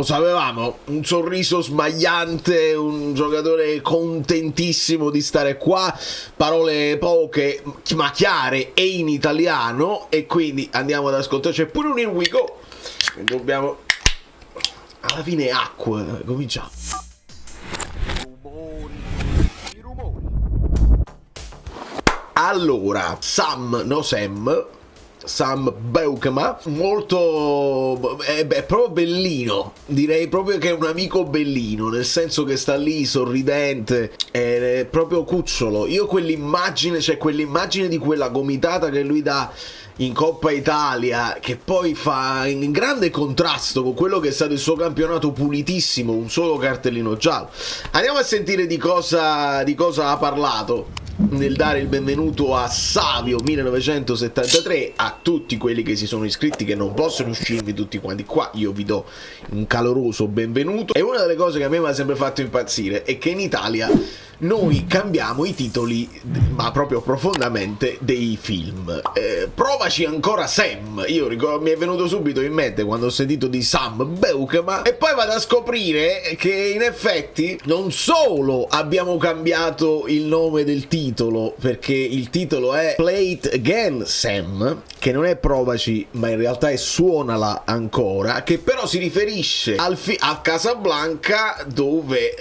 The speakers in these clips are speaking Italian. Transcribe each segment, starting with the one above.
Lo sapevamo, un sorriso smagliante, un giocatore contentissimo di stare qua, parole poche ma chiare e in italiano, e quindi andiamo ad ascoltare. C'è pure un here we go, dobbiamo, alla fine acqua, cominciamo. Allora, Sam Beukema, molto è proprio bellino, direi proprio che è un amico bellino, nel senso che sta lì sorridente, è proprio cucciolo. Io quell'immagine di quella gomitata che lui dà in Coppa Italia, che poi fa in grande contrasto con quello che è stato il suo campionato pulitissimo, un solo cartellino giallo. Andiamo a sentire di cosa ha parlato nel dare il benvenuto a Savio 1973, a tutti quelli che si sono iscritti, che non possono uscirvi tutti quanti qua, io vi do un caloroso benvenuto. E una delle cose che a me mi ha sempre fatto impazzire è che in Italia noi cambiamo i titoli, ma proprio profondamente, dei film. Provaci ancora Sam, io ricordo, mi è venuto subito in mente quando ho sentito di Sam Beukema, e poi vado a scoprire che in effetti non solo abbiamo cambiato il nome del titolo, perché il titolo è Play It Again Sam, che non è provaci ma in realtà è suonala ancora, che però si riferisce a Casablanca, dove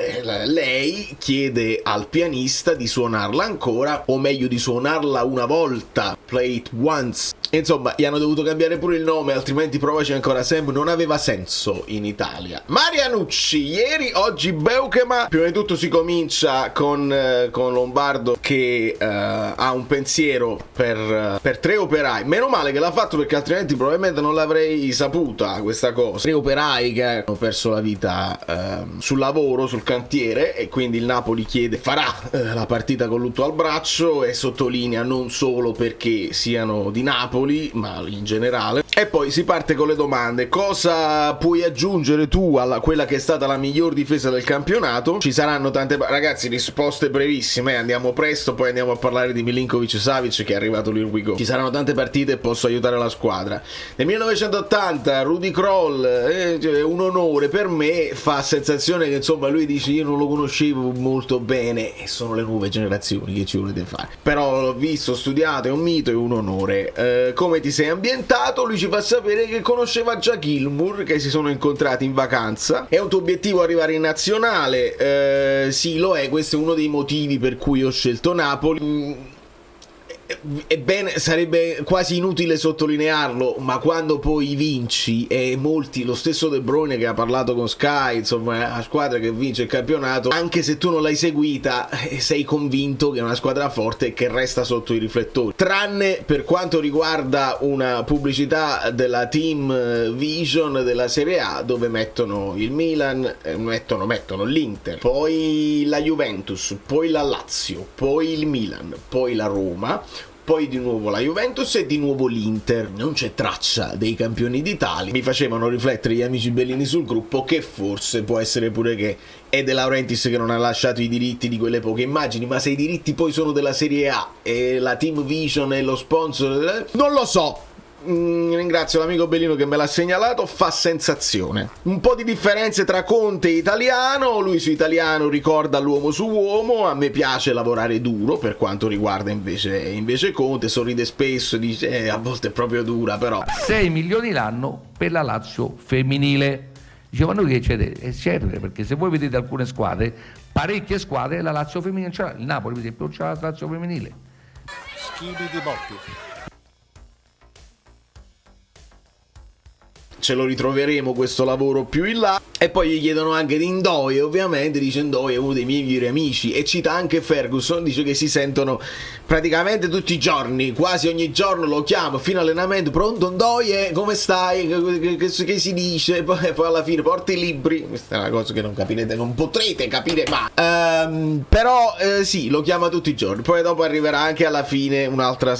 lei chiede al pianista di suonarla ancora, o meglio di suonarla una volta, play it once. Insomma, gli hanno dovuto cambiare pure il nome, altrimenti provaci ancora Sam non aveva senso in Italia. Marianucci, ieri, oggi Beukema. Prima di tutto si comincia con Lombardo che ha un pensiero per tre operai. Meno male che l'ha fatto, perché altrimenti probabilmente non l'avrei saputa questa cosa. Tre operai che hanno perso la vita sul lavoro, sul cantiere, e quindi il Napoli farà la partita con lutto al braccio, e sottolinea non solo perché siano di Napoli ma in generale. E poi si parte con le domande: cosa puoi aggiungere tu alla quella che è stata la miglior difesa del campionato? Ci saranno tante ragazzi, risposte brevissime, andiamo presto, poi andiamo a parlare di Milinkovic-Savic che è arrivato l'here we go. Ci saranno tante partite e posso aiutare la squadra. Nel 1980 Rudi Kroll, un onore per me, fa sensazione che insomma lui dice io non lo conoscevo molto bene, e sono le nuove generazioni, che ci volete fare, però l'ho visto, studiato, è un mito, è un onore. Come ti sei ambientato? Lui ci fa sapere che conosceva già Gilmour, che si sono incontrati in vacanza. È un tuo obiettivo arrivare in nazionale? Sì, lo è, questo è uno dei motivi per cui ho scelto Napoli. Ebbene, sarebbe quasi inutile sottolinearlo, ma quando poi vinci, e molti, lo stesso De Bruyne che ha parlato con Sky, insomma, è la squadra che vince il campionato, anche se tu non l'hai seguita, sei convinto che è una squadra forte e che resta sotto i riflettori. Tranne per quanto riguarda una pubblicità della Team Vision della Serie A, dove mettono il Milan, mettono l'Inter, poi la Juventus, poi la Lazio, poi il Milan, poi la Roma, poi di nuovo la Juventus e di nuovo l'Inter. Non c'è traccia dei campioni d'Italia. Mi facevano riflettere gli amici bellini sul gruppo che forse può essere pure che è De Laurentiis che non ha lasciato i diritti di quelle poche immagini, ma se i diritti poi sono della Serie A e la Team Vision e lo sponsor, non lo so. Ringrazio l'amico Bellino che me l'ha segnalato, fa sensazione. Un po' di differenze tra Conte e Italiano, lui su Italiano ricorda l'uomo su uomo, a me piace lavorare duro per quanto riguarda invece Conte, sorride spesso, dice a volte è proprio dura, però 6 milioni l'anno per la Lazio femminile. Diceva noi che c'è, perché se voi vedete alcune squadre, parecchie squadre, la Lazio femminile c'è, il Napoli per esempio c'è la Lazio femminile. Schimi di Botti. Ce lo ritroveremo questo lavoro più in là. E poi gli chiedono anche di Ndoye, ovviamente dice Ndoye è uno dei miei migliori amici, e cita anche Ferguson, dice che si sentono praticamente tutti i giorni, quasi ogni giorno lo chiamo fino all'allenamento: pronto Ndoye, come stai, che si dice, poi alla fine porta i libri. Questa è una cosa che non capirete, non potrete capire mai, però sì, lo chiama tutti i giorni. Poi dopo arriverà anche alla fine un'altra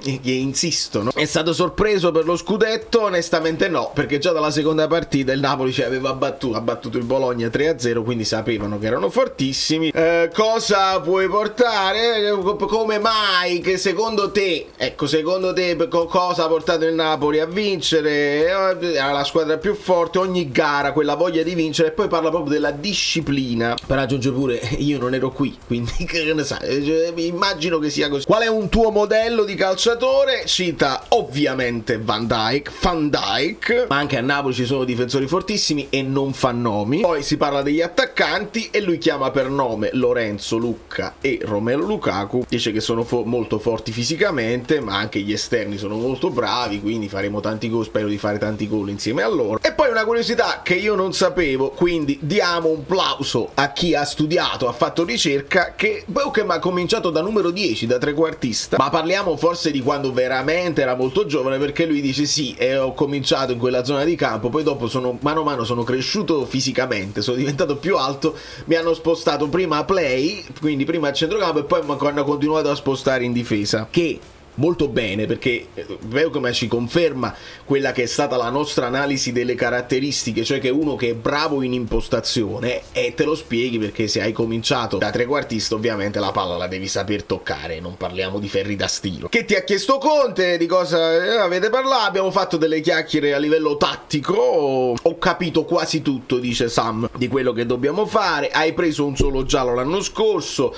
che insistono. È stato sorpreso per lo scudetto? Onestamente Ovviamente no, perché già dalla seconda partita il Napoli ha battuto il Bologna 3-0, quindi sapevano che erano fortissimi. Cosa puoi portare? Come mai che secondo te cosa ha portato il Napoli a vincere? Era la squadra più forte, ogni gara quella voglia di vincere, e poi parla proprio della disciplina. Per aggiungere pure, io non ero qui, quindi che ne sai, immagino che sia così. Qual è un tuo modello di calciatore? Cita ovviamente Van Dijk, ma anche a Napoli ci sono difensori fortissimi e non fa nomi. Poi si parla degli attaccanti e lui chiama per nome Lorenzo, Lucca e Romelu Lukaku. Dice che sono molto forti fisicamente, ma anche gli esterni sono molto bravi, quindi faremo tanti gol, spero di fare tanti gol insieme a loro. E poi una curiosità che io non sapevo, quindi diamo un plauso a chi ha studiato, ha fatto ricerca, che Bochum ha cominciato da numero 10, da trequartista, ma parliamo forse di quando veramente era molto giovane, perché lui dice sì, ho cominciato in quella zona di campo, poi dopo mano a mano sono cresciuto fisicamente, sono diventato più alto, mi hanno spostato prima a play, quindi prima a centrocampo, e poi hanno continuato a spostare in difesa, che molto bene, perché vedo come ci conferma quella che è stata la nostra analisi delle caratteristiche, cioè che uno che è bravo in impostazione, e te lo spieghi perché se hai cominciato da trequartista ovviamente la palla la devi saper toccare, non parliamo di ferri da stiro. Che ti ha chiesto Conte, di cosa avete parlato, abbiamo fatto delle chiacchiere a livello tattico, ho capito quasi tutto, dice Sam, di quello che dobbiamo fare, hai preso un solo giallo l'anno scorso,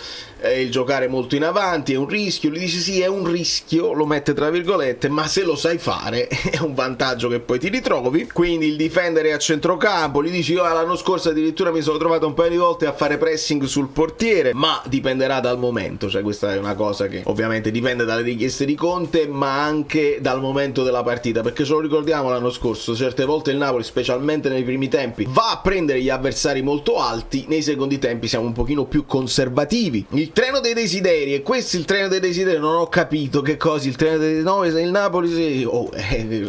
il giocare molto in avanti è un rischio, lui dice sì, è un rischio, lo mette tra virgolette, ma se lo sai fare è un vantaggio che poi ti ritrovi. Quindi il difendere a centrocampo, gli dici io l'anno scorso addirittura mi sono trovato un paio di volte a fare pressing sul portiere, ma dipenderà dal momento, cioè questa è una cosa che ovviamente dipende dalle richieste di Conte, ma anche dal momento della partita, perché ce lo ricordiamo l'anno scorso, certe volte il Napoli, specialmente nei primi tempi, va a prendere gli avversari molto alti, nei secondi tempi siamo un pochino più conservativi. Il treno dei desideri, e questo è il treno dei desideri, non ho capito che cosa il treno dei desideri, no, il Napoli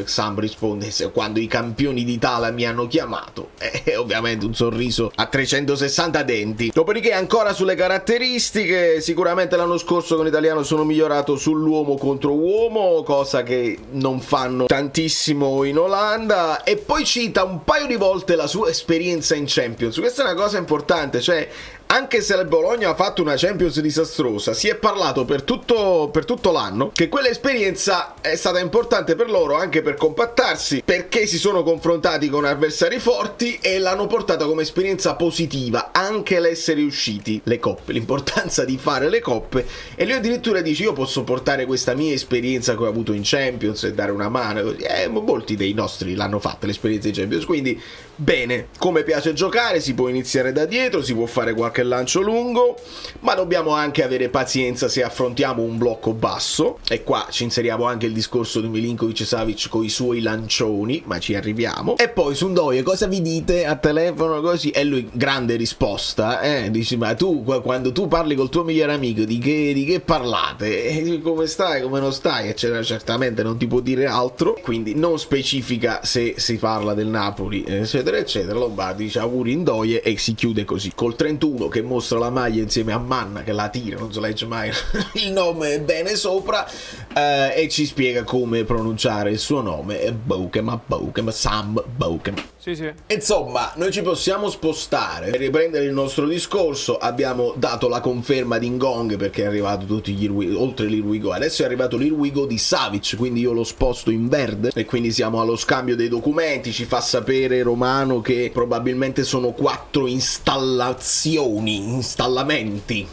Sam risponde quando i campioni d'Italia mi hanno chiamato, ovviamente un sorriso a 360 denti. Dopodiché ancora sulle caratteristiche, sicuramente l'anno scorso con l'italiano sono migliorato sull'uomo contro uomo, cosa che non fanno tantissimo in Olanda, e poi cita un paio di volte la sua esperienza in Champions. Questa è una cosa importante, cioè anche se il Bologna ha fatto una Champions disastrosa, si è parlato per tutto l'anno che quell'esperienza è stata importante per loro, anche per compattarsi, perché si sono confrontati con avversari forti e l'hanno portata come esperienza positiva, anche l'essere usciti le coppe, l'importanza di fare le coppe. E lui addirittura dice io posso portare questa mia esperienza che ho avuto in Champions e dare una mano, così. Molti dei nostri l'hanno fatta l'esperienza in Champions, quindi bene, come piace giocare, si può iniziare da dietro, si può fare qualche lancio lungo, ma dobbiamo anche avere pazienza se affrontiamo un blocco basso, e qua ci inseriamo anche il discorso di Milinkovic-Savic con i suoi lancioni, ma ci arriviamo. E poi su Ndoye cosa vi dite a telefono così, e lui grande risposta, dici ma tu quando tu parli col tuo migliore amico di che parlate, come stai, come non stai, eccetera, certamente non ti può dire altro, quindi non specifica se si parla del Napoli, eccetera eccetera. Lombardi dice auguri Ndoye e si chiude così col 31 che mostra la maglia insieme a Manna che la tira, non si legge mai il nome bene sopra, e ci spiega come pronunciare il suo nome, Bochum, Sam Bochum. Sì. Insomma, noi ci possiamo spostare per riprendere il nostro discorso. Abbiamo dato la conferma di Ngong perché è arrivato tutti gli oltre l'Irwigo, adesso è arrivato l'Irwigo di Savic, quindi io lo sposto in verde e quindi siamo allo scambio dei documenti. Ci fa sapere Romano che probabilmente sono 4 installamenti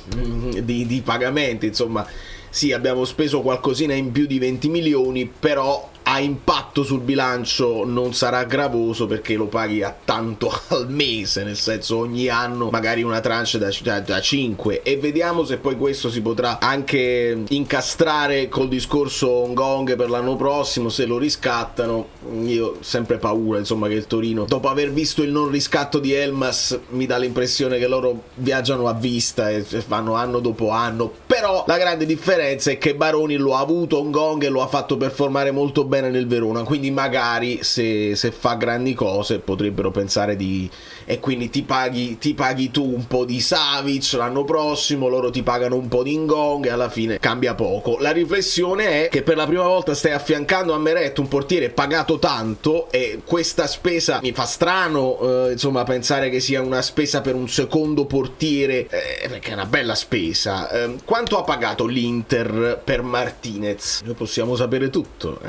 di pagamenti, insomma sì, abbiamo speso qualcosina in più di 20 milioni, però a impatto sul bilancio non sarà gravoso perché lo paghi a tanto al mese, nel senso ogni anno magari una tranche da 5, e vediamo se poi questo si potrà anche incastrare col discorso Ngong per l'anno prossimo, se lo riscattano. Io ho sempre paura insomma che il Torino, dopo aver visto il non riscatto di Elmas, mi dà l'impressione che loro viaggiano a vista e fanno anno dopo anno, però la grande differenza è che Baroni lo ha avuto Ngong e lo ha fatto performare molto bene bene nel Verona, quindi magari se fa grandi cose potrebbero pensare di... e quindi ti paghi tu un po' di Savic l'anno prossimo, loro ti pagano un po' di Ngong e alla fine cambia poco. La riflessione è che per la prima volta stai affiancando a Meret un portiere pagato tanto, e questa spesa mi fa strano insomma pensare che sia una spesa per un secondo portiere, perché è una bella spesa. Quanto ha pagato l'Inter per Martinez? Noi possiamo sapere tutto,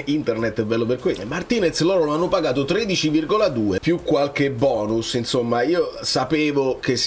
internet è bello per questo. Martinez loro lo hanno pagato 13,2 più qualche bonus, insomma io sapevo che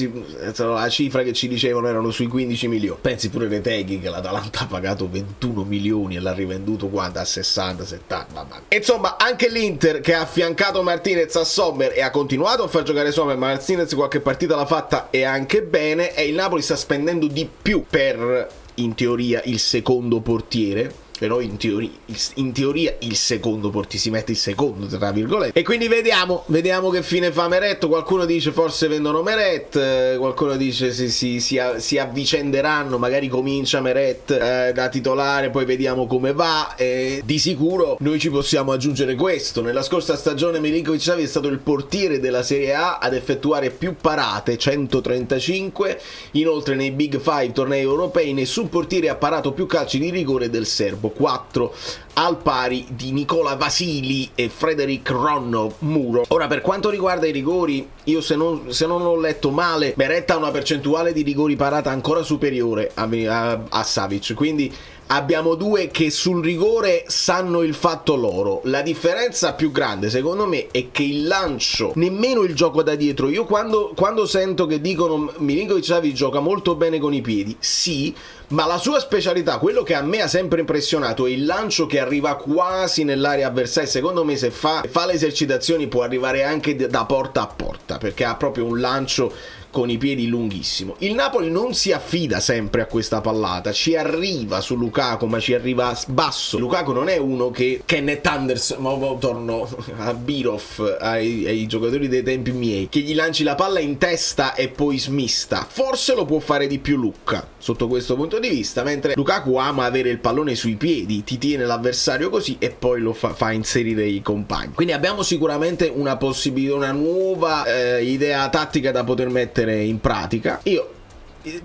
la cifra che ci dicevano erano sui 15 milioni. Pensi pure Retegui che l'Atalanta ha pagato 21 milioni e l'ha rivenduto quanto? A 60, 70, mamma. Insomma anche l'Inter, che ha affiancato Martinez a Sommer e ha continuato a far giocare Sommer, ma Martinez qualche partita l'ha fatta e anche bene, e il Napoli sta spendendo di più per, in teoria, il secondo portiere. Però in teoria il secondo portiere, si mette il secondo tra virgolette, e quindi vediamo che fine fa Meret. Qualcuno dice forse vendono Meret, qualcuno dice si avvicenderanno, magari comincia Meret da titolare, poi vediamo come va. Di sicuro noi ci possiamo aggiungere questo: nella scorsa stagione Milinkovic-Savic è stato il portiere della Serie A ad effettuare più parate, 135. Inoltre nei Big Five tornei europei nessun portiere ha parato più calci di rigore del serbo, 4, al pari di Nicola Vasili e Frederic Ronno Muro. Ora, per quanto riguarda i rigori, io se non ho letto male, Meret ha una percentuale di rigori parata ancora superiore a Savic, quindi abbiamo due che sul rigore sanno il fatto loro. La differenza più grande secondo me è che il lancio, nemmeno il gioco da dietro, io quando sento che dicono Milinkovic-Savic gioca molto bene con i piedi, sì, ma la sua specialità, quello che a me ha sempre impressionato, è il lancio che arriva quasi nell'area avversaria. Secondo me se fa le esercitazioni può arrivare anche da porta a porta, perché ha proprio un lancio con i piedi lunghissimo. Il Napoli non si affida sempre a questa pallata, ci arriva su Lukaku, ma ci arriva basso. Lukaku non è uno che Kenneth Anderson, ma torno a Birov, ai giocatori dei tempi miei, che gli lanci la palla in testa e poi smista. Forse lo può fare di più Lucca sotto questo punto di vista, mentre Lukaku ama avere il pallone sui piedi, ti tiene l'avversario così e poi lo fa inserire i compagni. Quindi abbiamo sicuramente una possibilità, una nuova idea tattica da poter mettere in pratica. Io,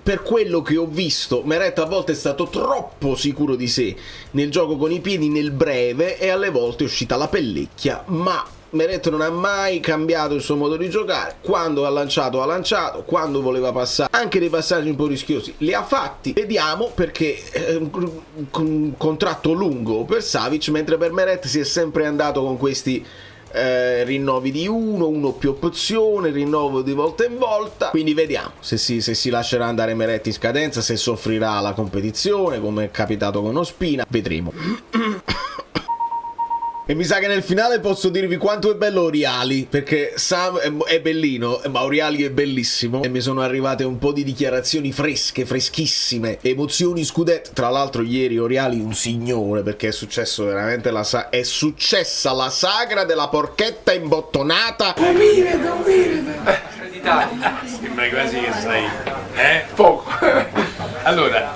per quello che ho visto, Meret a volte è stato troppo sicuro di sé nel gioco con i piedi nel breve, e alle volte è uscita la pellicchia, ma Meret non ha mai cambiato il suo modo di giocare. Quando ha lanciato, quando voleva passare, anche dei passaggi un po' rischiosi li ha fatti. Vediamo, perché un contratto lungo per Savic, mentre per Meret si è sempre andato con questi rinnovi di uno più opzione, rinnovo di volta in volta. Quindi vediamo se si lascerà andare Meret in scadenza, se soffrirà la competizione come è capitato con Ospina, vedremo. E mi sa che nel finale posso dirvi quanto è bello Oriali, perché Sam è bellino, ma Oriali è bellissimo, e mi sono arrivate un po' di dichiarazioni fresche, freschissime, emozioni scudetto. Tra l'altro ieri Oriali un signore, perché è successo veramente è successa la sagra della porchetta imbottonata. Non mirete. Sembra quasi che sei, poco. Allora,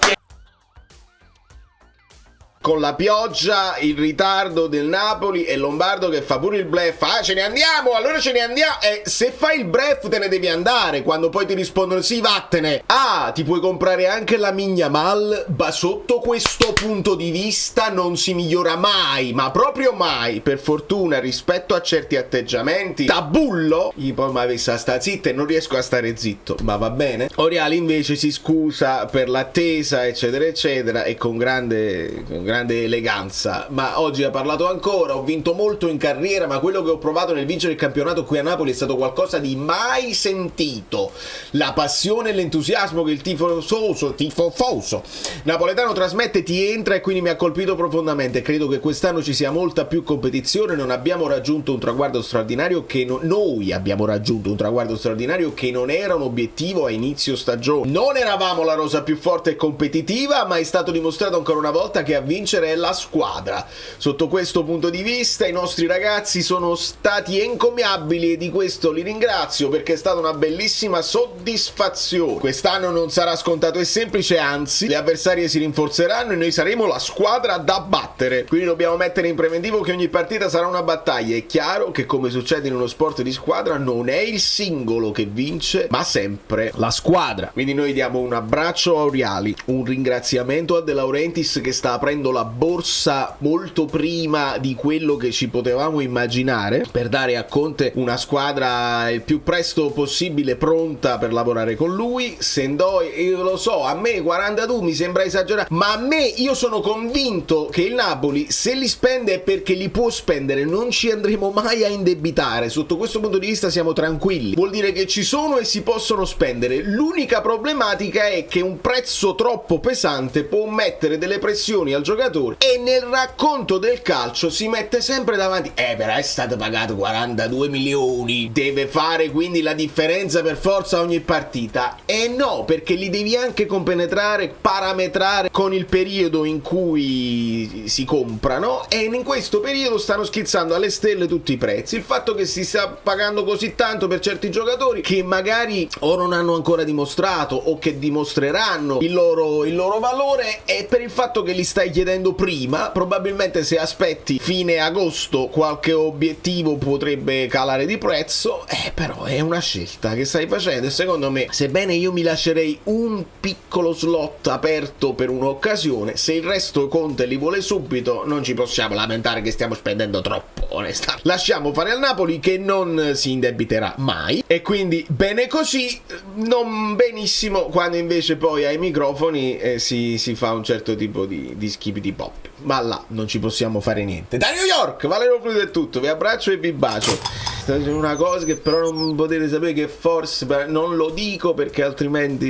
con la pioggia, il ritardo del Napoli e Lombardo che fa pure il bluff. Ah, ce ne andiamo, allora ce ne andiamo. E se fai il bluff te ne devi andare, quando poi ti rispondono sì, vattene. Ah, ti puoi comprare anche la Mignamal, ma sotto questo punto di vista non si migliora mai, ma proprio mai. Per fortuna, rispetto a certi atteggiamenti tabullo, gli poi mi avessi a sta zitta e non riesco a stare zitto, ma va bene. Oriali invece si scusa per l'attesa, eccetera eccetera, e con grande eleganza. Ma oggi ha parlato ancora: ho vinto molto in carriera, ma quello che ho provato nel vincere il campionato qui a Napoli è stato qualcosa di mai sentito. La passione e l'entusiasmo che il tifoso napoletano trasmette ti entra, e quindi mi ha colpito profondamente. Credo che quest'anno ci sia molta più competizione. Non abbiamo raggiunto un traguardo straordinario noi abbiamo raggiunto un traguardo straordinario che non era un obiettivo a inizio stagione. Non eravamo la rosa più forte e competitiva, ma è stato dimostrato ancora una volta che a vincere vincere è la squadra. Sotto questo punto di vista i nostri ragazzi sono stati encomiabili e di questo li ringrazio, perché è stata una bellissima soddisfazione. Quest'anno non sarà scontato e semplice, anzi le avversarie si rinforzeranno e noi saremo la squadra da battere, quindi dobbiamo mettere in preventivo che ogni partita sarà una battaglia. È chiaro che, come succede in uno sport di squadra, non è il singolo che vince ma sempre la squadra. Quindi noi diamo un abbraccio a Auriali, un ringraziamento a De Laurentiis che sta aprendo la borsa molto prima di quello che ci potevamo immaginare, per dare a Conte una squadra il più presto possibile pronta per lavorare con lui. Sendoi, io lo so, a me 42 mi sembra esagerato, ma a me, io sono convinto che il Napoli se li spende è perché li può spendere, non ci andremo mai a indebitare. Sotto questo punto di vista siamo tranquilli, vuol dire che ci sono e si possono spendere. L'unica problematica è che un prezzo troppo pesante può mettere delle pressioni al giocatore e nel racconto del calcio si mette sempre davanti però è stato pagato 42 milioni, deve fare quindi la differenza per forza ogni partita. E no, perché li devi anche compenetrare, parametrare con il periodo in cui si comprano, e in questo periodo stanno schizzando alle stelle tutti i prezzi. Il fatto che si sta pagando così tanto per certi giocatori che magari o non hanno ancora dimostrato o che dimostreranno il loro valore, e per il fatto che li stai chiedendo prima, probabilmente se aspetti fine agosto qualche obiettivo potrebbe calare di prezzo, però è una scelta che stai facendo. E secondo me, sebbene io mi lascerei un piccolo slot aperto per un'occasione, se il resto Conte li vuole subito non ci possiamo lamentare che stiamo spendendo troppo, onestamente. Lasciamo fare al Napoli che non si indebiterà mai, e quindi bene così, non benissimo quando invece poi ai microfoni si fa un certo tipo di schipiti pop, ma là non ci possiamo fare niente. Da New York, Valerio Fluido è tutto, vi abbraccio e vi bacio. Sto dicendo una cosa che però non potete sapere, che forse non lo dico perché altrimenti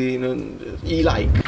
i like.